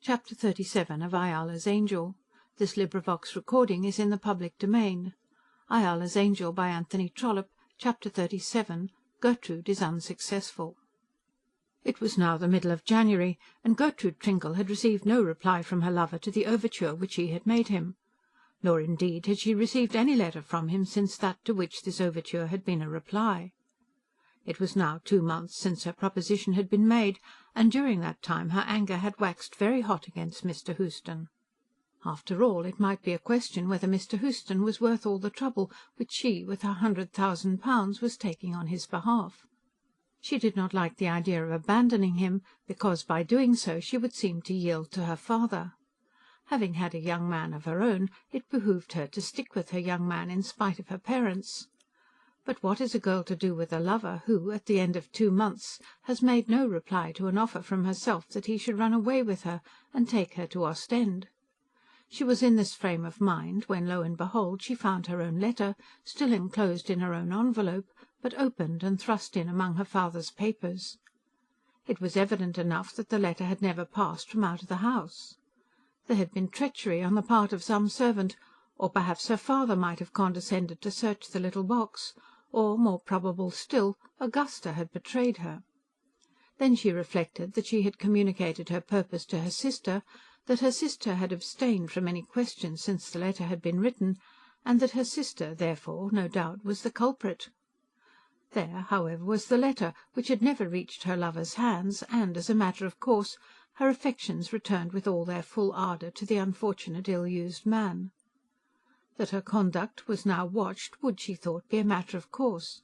Chapter 37 of Ayala's Angel. This recording is in the public domain. Ayala's Angel by Anthony Trollope. Chapter 37. Gertrude is unsuccessful. It was now the middle of January, and Gertrude Tringle had received no reply from her lover to the overture which he had made him. Nor indeed had she received any letter from him since that to which this overture had been a reply. It was now 2 months since her proposition had been made, and during that time her anger had waxed very hot against Mr. Houston. After all, it might be a question whether Mr. Houston was worth all the trouble which she, with her £100,000, was taking on his behalf. She did not like the idea of abandoning him, because by doing so she would seem to yield to her father. Having had a young man of her own, it behoved her to stick with her young man in spite of her parents. But what is a girl to do with a lover who, at the end of 2 months, has made no reply to an offer from herself that he should run away with her and take her to Ostend? She was in this frame of mind when, lo and behold, she found her own letter, still enclosed in her own envelope, but opened and thrust in among her father's papers. It was evident enough that the letter had never passed from out of the house. There had been treachery on the part of some servant, or perhaps her father might have condescended to search the little box, or, more probable still, Augusta had betrayed her. Then she reflected that she had communicated her purpose to her sister, that her sister had abstained from any question since the letter had been written, and that her sister, therefore, no doubt, was the culprit. There, however, was the letter, which had never reached her lover's hands, and, as a matter of course, her affections returned with all their full ardour to the unfortunate ill-used man. That her conduct was now watched would, she thought, be a matter of course.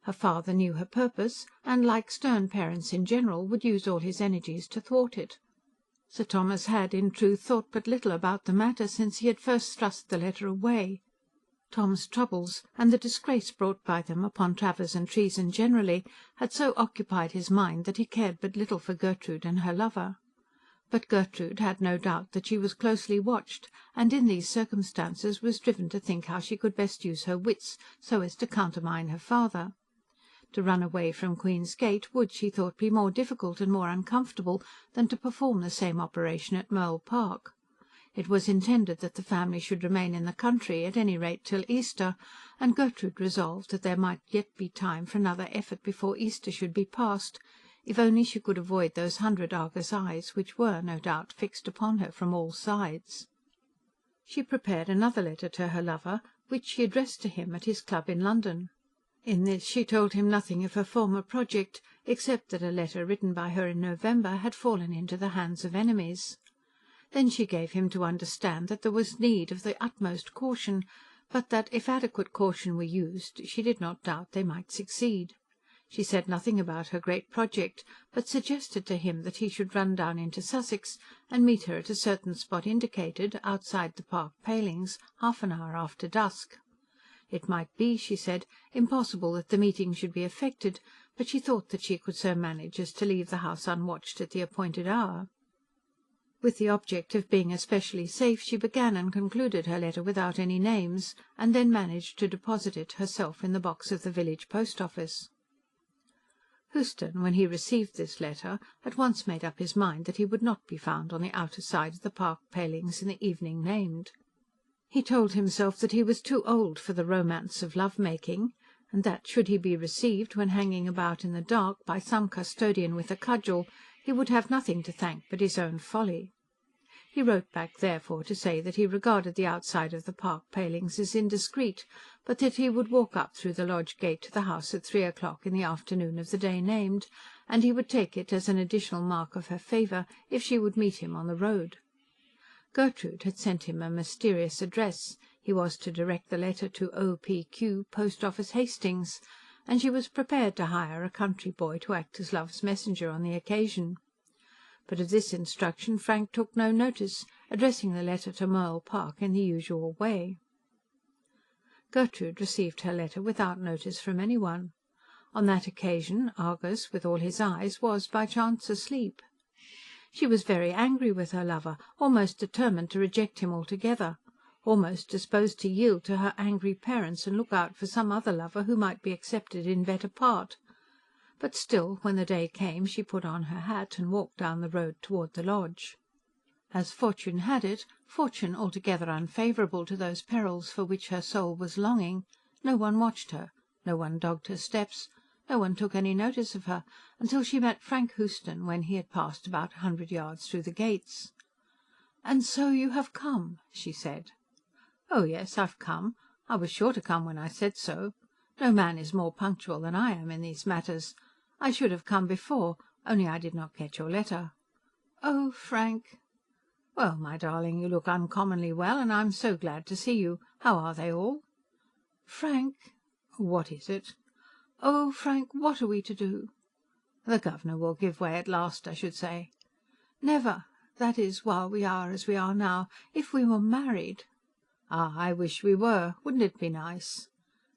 Her father knew her purpose, and, like stern parents in general, would use all his energies to thwart it. Sir Thomas had, in truth, thought but little about the matter since he had first thrust the letter away. Tom's troubles, and the disgrace brought by them upon Travers and Treason generally, had so occupied his mind that he cared but little for Gertrude and her lover. But Gertrude had no doubt that she was closely watched, and in these circumstances was driven to think how she could best use her wits so as to countermine her father. To run away from Queen's Gate would, she thought, be more difficult and more uncomfortable than to perform the same operation at Mole Park. It was intended that the family should remain in the country, at any rate till Easter, and Gertrude resolved that there might yet be time for another effort before Easter should be past, if only she could avoid those 100 Argus eyes which were, no doubt, fixed upon her from all sides. She prepared another letter to her lover, which she addressed to him at his club in London. In this she told him nothing of her former project, except that a letter written by her in November had fallen into the hands of enemies. Then she gave him to understand that there was need of the utmost caution, but that, if adequate caution were used, she did not doubt they might succeed. She said nothing about her great project, but suggested to him that he should run down into Sussex and meet her at a certain spot indicated, outside the park palings, half an hour after dusk. It might be, she said, impossible that the meeting should be effected, but she thought that she could so manage as to leave the house unwatched at the appointed hour. With the object of being especially safe, she began and concluded her letter without any names, and then managed to deposit it herself in the box of the village post-office. Houston, when he received this letter, at once made up his mind that he would not be found on the outer side of the park palings in the evening named. He told himself that he was too old for the romance of love-making, and that, should he be received, when hanging about in the dark, by some custodian with a cudgel, he would have nothing to thank but his own folly. He wrote back, therefore, to say that he regarded the outside of the park palings as indiscreet, but that he would walk up through the lodge gate to the house at 3 o'clock in the afternoon of the day named, and he would take it as an additional mark of her favour if she would meet him on the road. Gertrude had sent him a mysterious address. He was to direct the letter to O.P.Q., Post Office, Hastings, and she was prepared to hire a country boy to act as love's messenger on the occasion. But of this instruction Frank took no notice, addressing the letter to Mole Park in the usual way. Gertrude received her letter without notice from anyone. On that occasion Argus, with all his eyes, was by chance asleep. She was very angry with her lover, almost determined to reject him altogether, almost disposed to yield to her angry parents and look out for some other lover who might be accepted in better part. But still, when the day came, she put on her hat and walked down the road toward the lodge. As fortune had it, fortune altogether unfavourable to those perils for which her soul was longing, no one watched her, no one dogged her steps, no one took any notice of her, until she met Frank Houston when he had passed about 100 yards through the gates. "And so you have come," she said. "Oh yes, I've come. I was sure to come when I said so. No man is more punctual than I am in these matters. I should have come before, only I did not get your letter." "Oh, Frank!" "Well, my darling, you look uncommonly well, and I'm so glad to see you. How are they all?" "Frank!" "What is it?" "Oh, Frank, what are we to do?" "The governor will give way at last, I should say." "Never. That is, while we are as we are now. If we were married." "Ah, I wish we were. Wouldn't it be nice?"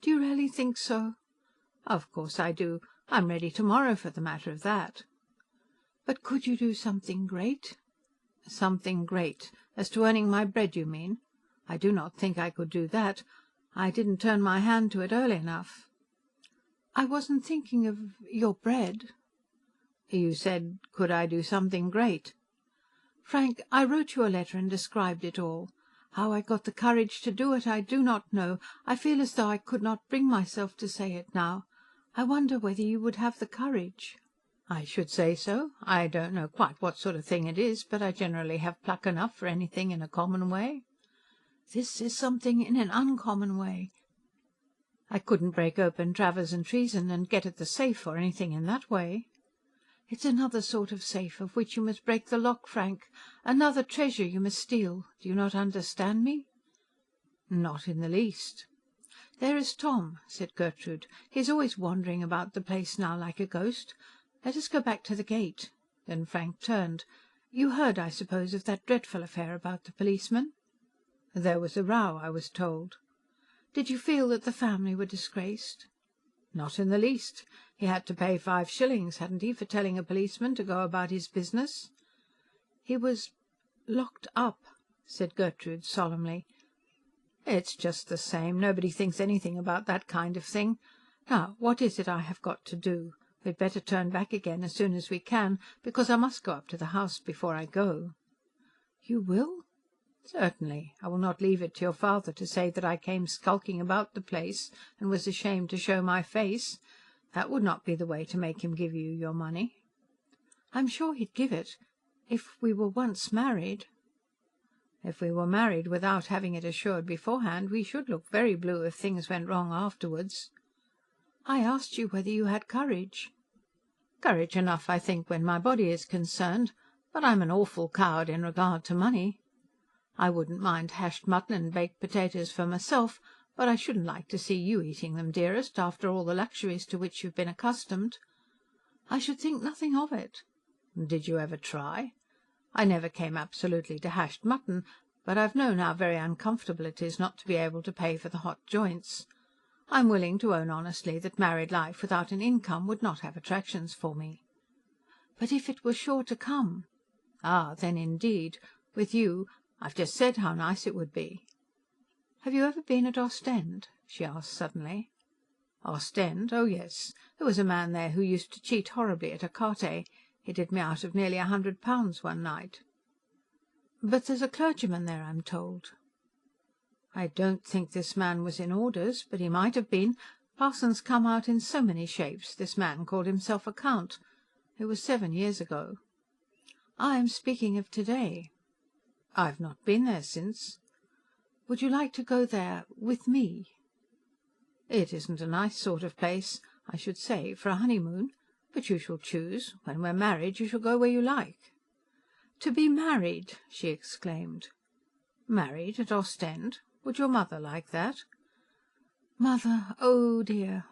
"Do you really think so?" "Of course I do. I'm ready tomorrow for the matter of that." "But could you do something great?" "Something great? As to earning my bread, you mean? I do not think I could do that. I didn't turn my hand to it early enough." "I wasn't thinking of your bread." "You said, could I do something great?" "Frank, I wrote you a letter and described it all. How I got the courage to do it, I do not know. I feel as though I could not bring myself to say it now. I wonder whether you would have the courage." "I should say so. I don't know quite what sort of thing it is, but I generally have pluck enough for anything in a common way." "This is something in an uncommon way." "I couldn't break open Travers and Treason and get at the safe, or anything in that way." "It's another sort of safe, of which you must break the lock, Frank. Another treasure you must steal. Do you not understand me?" "Not in the least." "There is Tom," said Gertrude. "He is always wandering about the place now like a ghost. Let us go back to the gate." Then Frank turned. "You heard, I suppose, of that dreadful affair about the policeman?" "There was a row, I was told." "Did you feel that the family were disgraced?" "Not in the least. He had to pay 5 shillings, hadn't he, for telling a policeman to go about his business?" "He was locked up," said Gertrude solemnly. "It's just the same. Nobody thinks anything about that kind of thing. Now, what is it I have got to do? We'd better turn back again as soon as we can, because I must go up to the house before I go." "You will?" "Certainly. I will not leave it to your father to say that I came skulking about the place and was ashamed to show my face. That would not be the way to make him give you your money." "I'm sure he'd give it, if we were once married." "If we were married without having it assured beforehand, we should look very blue if things went wrong afterwards." "I asked you whether you had courage." "Courage enough, I think, when my body is concerned. But I'm an awful coward in regard to money. I wouldn't mind hashed mutton and baked potatoes for myself, but I shouldn't like to see you eating them, dearest, after all the luxuries to which you've been accustomed." "I should think nothing of it." "Did you ever try? I never came absolutely to hashed mutton, but I've known how very uncomfortable it is not to be able to pay for the hot joints. I'm willing to own honestly that married life without an income would not have attractions for me." "But if it were sure to come?" "Ah, then indeed. With you, I've just said how nice it would be." "Have you ever been at Ostend?" she asked suddenly. "Ostend? Oh, yes. There was a man there who used to cheat horribly at écarté. He did me out of nearly £100 one night." "But there's a clergyman there, I'm told." "I don't think this man was in orders, but he might have been. Parsons come out in so many shapes. This man called himself a count. It was 7 years ago." "I am speaking of to-day." "I've not been there since." "Would you like to go there with me?" "It isn't a nice sort of place, I should say, for a honeymoon. But you shall choose. When we're married, you shall go where you like." "To be married!" she exclaimed. "Married at Ostend? Would your mother like that?" "Mother, oh dear!"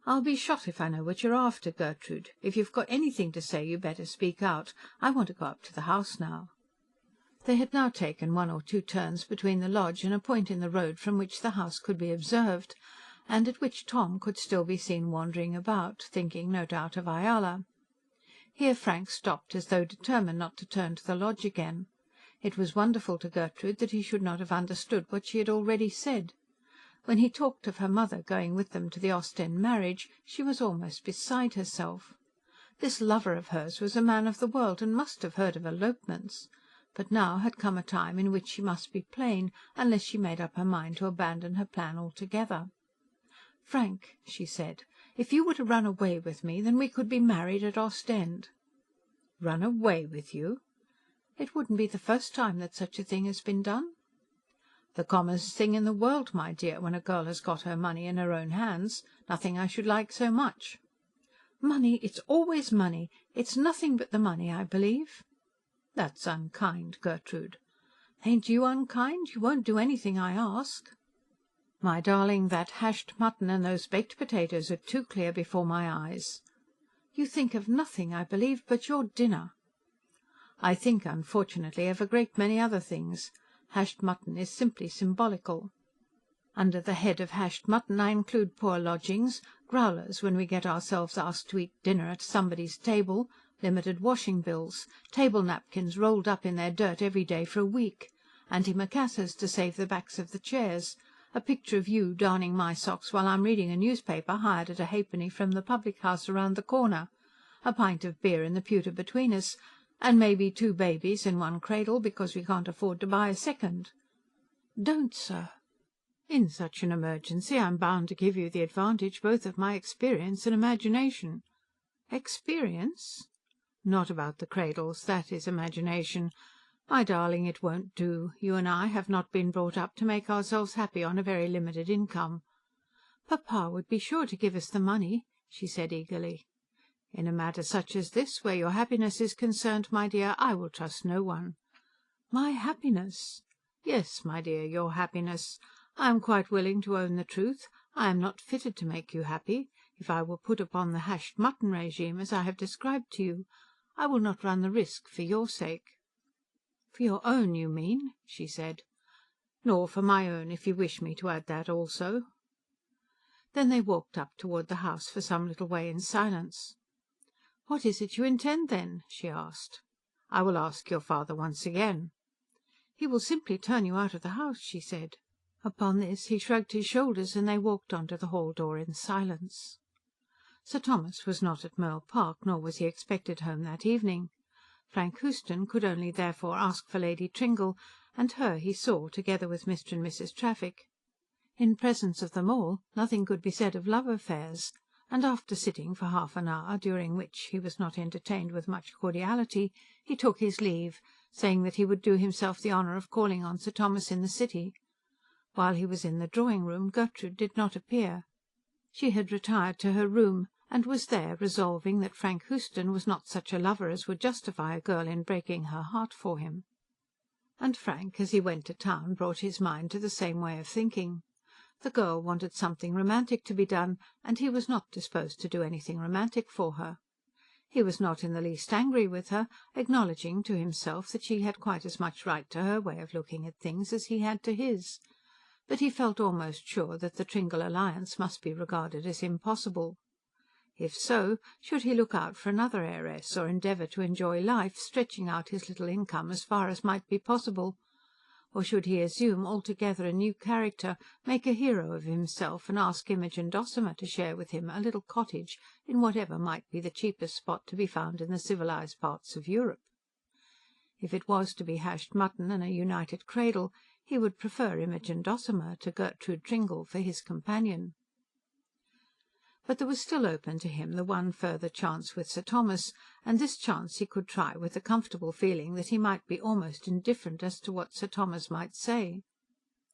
"I'll be shot if I know what you're after, Gertrude. If you've got anything to say, you'd better speak out. I want to go up to the house now." They had now taken 1 or 2 turns between the lodge and a point in the road from which the house could be observed, and at which Tom could still be seen wandering about, thinking, no doubt, of Ayala. Here Frank stopped, as though determined not to turn to the lodge again. It was wonderful to Gertrude that he should not have understood what she had already said. When he talked of her mother going with them to the Ostend marriage, she was almost beside herself. This lover of hers was a man of the world, and must have heard of elopements. But now had come a time in which she must be plain, unless she made up her mind to abandon her plan altogether. "Frank," she said, "if you were to run away with me, then we could be married at Ostend." "Run away with you?" "It wouldn't be the first time that such a thing has been done." "The commonest thing in the world, my dear, when a girl has got her money in her own hands. Nothing I should like so much." "Money, it's always money. It's nothing but the money, I believe." "That's unkind, Gertrude." "Ain't you unkind? You won't do anything I ask." "My darling, that hashed mutton and those baked potatoes are too clear before my eyes." "You think of nothing, I believe, but your dinner." "I think, unfortunately, of a great many other things. Hashed mutton is simply symbolical. Under the head of hashed mutton I include poor lodgings, growlers when we get ourselves asked to eat dinner at somebody's table, limited washing bills, table napkins rolled up in their dirt every day for a week, antimacassars to save the backs of the chairs, a picture of you darning my socks while I'm reading a newspaper hired at a halfpenny from the public-house round the corner, a pint of beer in the pewter between us, and maybe 2 babies in one cradle because we can't afford to buy a second." "Don't, sir." "In such an emergency I'm bound to give you the advantage both of my experience and imagination." "Experience?" "Not about the cradles. That is imagination. My darling, it won't do. You and I have not been brought up to make ourselves happy on a very limited income." "Papa would be sure to give us the money," she said eagerly. "In a matter such as this, where your happiness is concerned, my dear, I will trust no one." "My happiness?" "Yes, my dear, your happiness. I am quite willing to own the truth. I am not fitted to make you happy. If I were put upon the hashed mutton regime, as I have described to you, I will not run the risk for your sake." "For your own, you mean," she said. "Nor for my own, if you wish me to add that also." Then they walked up toward the house for some little way in silence. "What is it you intend, then?" she asked. "I will ask your father once again." "He will simply turn you out of the house," she said. Upon this he shrugged his shoulders, and they walked on to the hall door in silence. Sir Thomas was not at Merle Park, nor was he expected home that evening. Frank Houston could only therefore ask for Lady Tringle, and her he saw, together with Mr. and Mrs. Traffic. In presence of them all, nothing could be said of love affairs, and after sitting for half an hour, during which he was not entertained with much cordiality, he took his leave, saying that he would do himself the honour of calling on Sir Thomas in the city. While he was in the drawing-room, Gertrude did not appear. She had retired to her room, and was there resolving that Frank Houston was not such a lover as would justify a girl in breaking her heart for him. And Frank, as he went to town, brought his mind to the same way of thinking. The girl wanted something romantic to be done, and he was not disposed to do anything romantic for her. He was not in the least angry with her, acknowledging to himself that she had quite as much right to her way of looking at things as he had to his. But he felt almost sure that the Tringle alliance must be regarded as impossible. If so, should he look out for another heiress, or endeavour to enjoy life, stretching out his little income as far as might be possible? Or should he assume altogether a new character, make a hero of himself, and ask Imogen Dossamer to share with him a little cottage in whatever might be the cheapest spot to be found in the civilised parts of Europe? If it was to be hashed mutton and a united cradle, he would prefer Imogen Dossamer to Gertrude Tringle for his companion. But there was still open to him the one further chance with Sir Thomas, and this chance he could try with the comfortable feeling that he might be almost indifferent as to what Sir Thomas might say.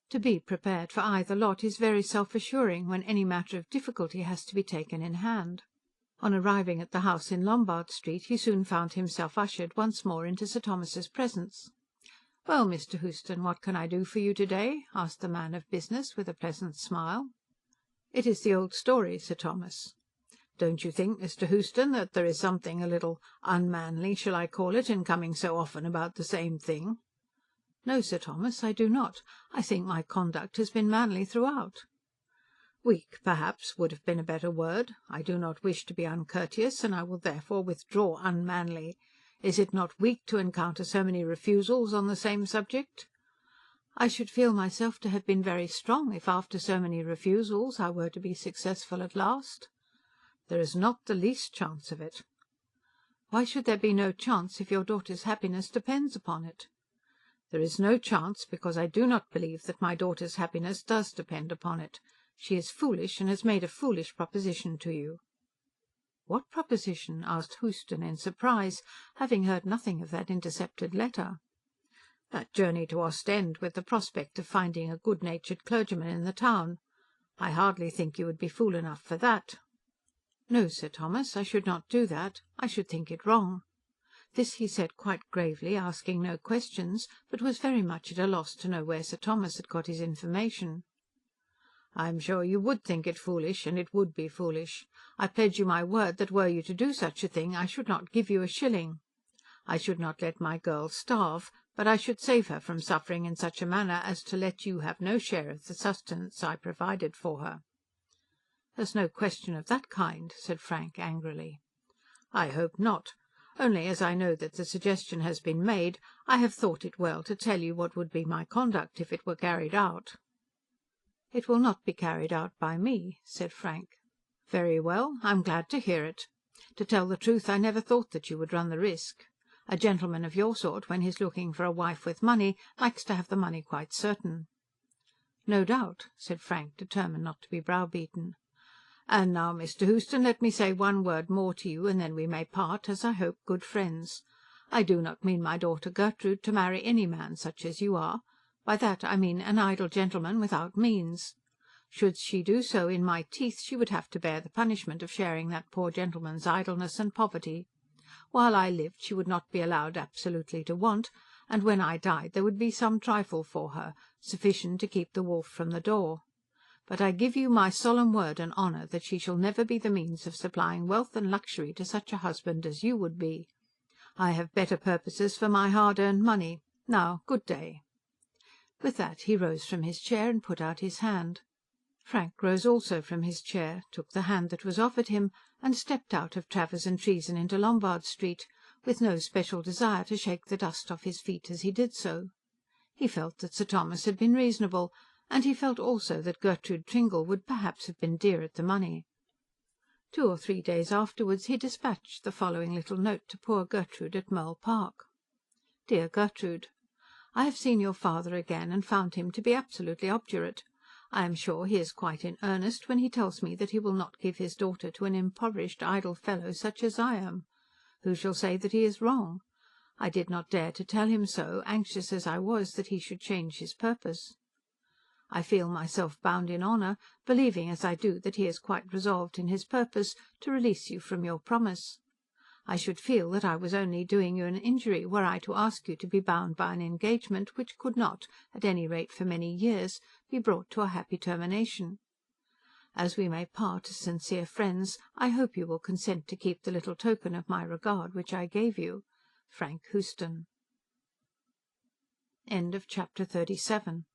To be prepared for either lot is very self-assuring when any matter of difficulty has to be taken in hand. On arriving at the house in Lombard Street he soon found himself ushered once more into Sir Thomas's presence. "Well, Mr. Houston, what can I do for you to-day?" asked the man of business with a pleasant smile. "It is the old story, Sir Thomas." "Don't you think, Mr. Houston, that there is something a little unmanly, shall I call it, in coming so often about the same thing?" "No, Sir Thomas, I do not. I think my conduct has been manly throughout." "Weak, perhaps, would have been a better word. I do not wish to be uncourteous, and I will therefore withdraw unmanly. Is it not weak to encounter so many refusals on the same subject?" "I should feel myself to have been very strong if after so many refusals I were to be successful at last." "There is not the least chance of it." "Why should there be no chance if your daughter's happiness depends upon it?" There is no chance, because I do not believe that my daughter's happiness does depend upon it. She is foolish, and has made a foolish proposition to you." "What proposition?" asked Houston in surprise, having heard nothing of that intercepted letter. "That journey to Ostend, with the prospect of finding a good-natured clergyman in the town. I hardly think you would be fool enough for that." "No, Sir Thomas, I should not do that. I should think it wrong." This he said quite gravely, asking no questions, but was very much at a loss to know where Sir Thomas had got his information. "I am sure you would think it foolish, and it would be foolish. I pledge you my word that were you to do such a thing, I should not give you a shilling. I should not let my girl starve, but I should save her from suffering in such a manner as to let you have no share of the sustenance I provided for her." "There's no question of that kind," said Frank angrily. "I hope not. Only, as I know that the suggestion has been made, I have thought it well to tell you what would be my conduct if it were carried out." "It will not be carried out by me," said Frank. "Very well. I'm glad to hear it. To tell the truth, I never thought that you would run the risk. A gentleman of your sort, when he's looking for a wife with money, likes to have the money quite certain." "No doubt," said Frank, determined not to be browbeaten. "And now, Mr. Houston, let me say one word more to you, and then we may part, as I hope, good friends. I do not mean my daughter Gertrude to marry any man such as you are. By that I mean an idle gentleman without means. Should she do so in my teeth, she would have to bear the punishment of sharing that poor gentleman's idleness and poverty. While I lived she would not be allowed absolutely to want, and when I died there would be some trifle for her, sufficient to keep the wolf from the door. But I give you my solemn word and honour that she shall never be the means of supplying wealth and luxury to such a husband as you would be. I have better purposes for my hard-earned money. Now, good day." With that he rose from his chair and put out his hand. Frank rose also from his chair, took the hand that was offered him, and stepped out of Travers and Treason into Lombard Street, with no special desire to shake the dust off his feet as he did so. He felt that Sir Thomas had been reasonable, and he felt also that Gertrude Tringle would perhaps have been dear at the money. 2 or 3 days afterwards he dispatched the following little note to poor Gertrude at Merle Park. "Dear Gertrude, I have seen your father again, and found him to be absolutely obdurate. I am sure he is quite in earnest when he tells me that he will not give his daughter to an impoverished idle fellow such as I am. Who shall say that he is wrong? I did not dare to tell him so, anxious as I was that he should change his purpose. I feel myself bound in honour, believing as I do that he is quite resolved in his purpose, to release you from your promise. I should feel that I was only doing you an injury were I to ask you to be bound by an engagement which could not, at any rate for many years, be brought to a happy termination. As we may part as sincere friends, I hope you will consent to keep the little token of my regard which I gave you. Frank Houston. End of Chapter 37.